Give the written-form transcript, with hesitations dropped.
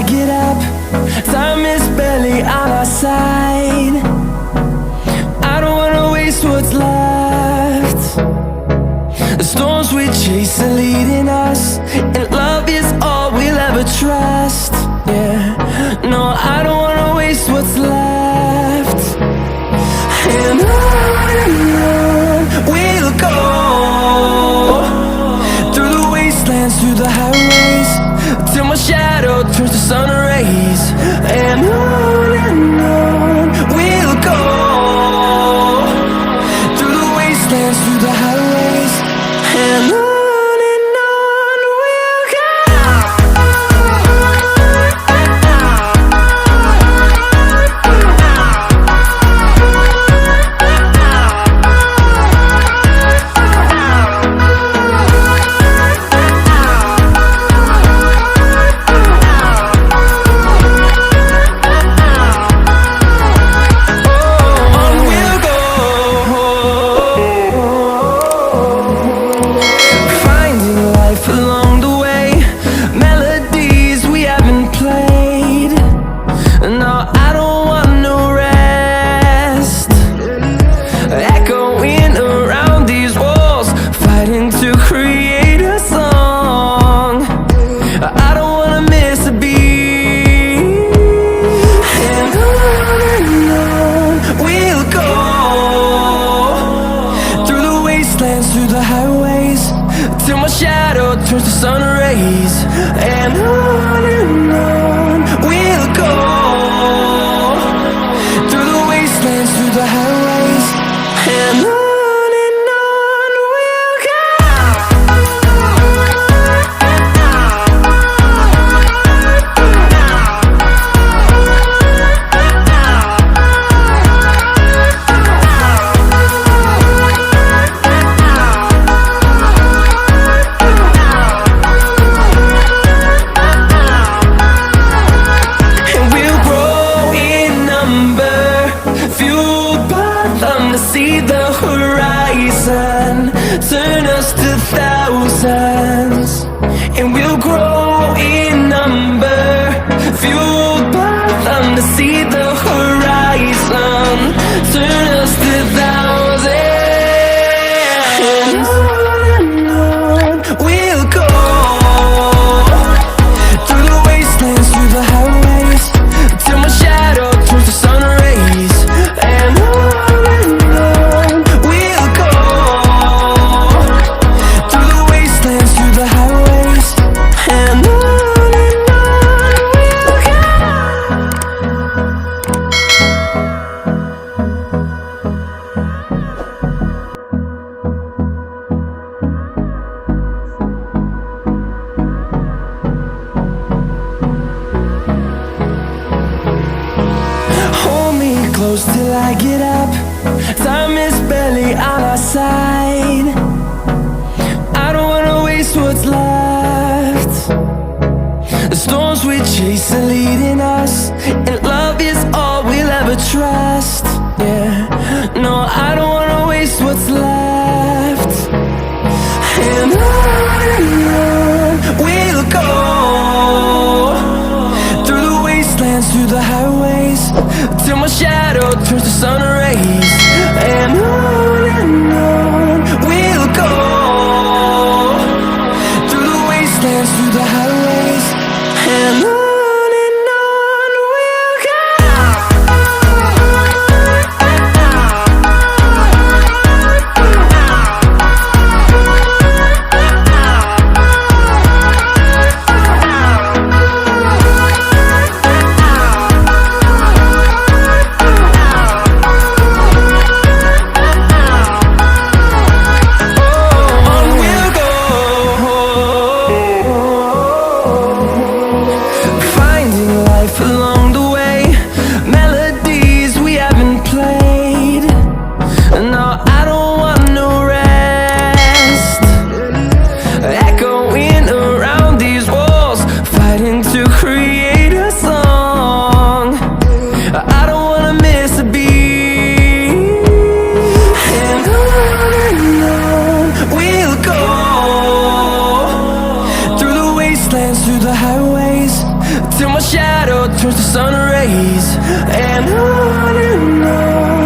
I get up. Time is barely on our side. I don't wanna waste what's left. The storms we chase are leading us, and love is all we'll ever trust. Yeah, no, I don't wanna waste what's left. And on we'll go, through the wastelands, through the highways, till my shadow turns to sun rays. And on we'll go, through the wastelands, through the highways, and on. Through the highways, till my shadow turns to sun rays. And on we'll go, through the wastelands, through the highways, and on. See the horizon turn us to thousands, and we'll grow in number, fueled by them. To see the horizon turn us to thousands, and on we'll go, through the wastelands, through the highways, till my shadow turns to sun rays. And close till I get up. Time is barely on our side. I don't wanna waste what's left. The storms we chase are leading us, and love is all we'll ever trust. Yeah, no, I don't wanna waste what's left. And on we'll go, through the wastelands, through the highways, till my shadow turns to sun rays. And on we'll go, through the wastelands, through the highways, and on. through the highways, till my shadow turns to sun rays. And on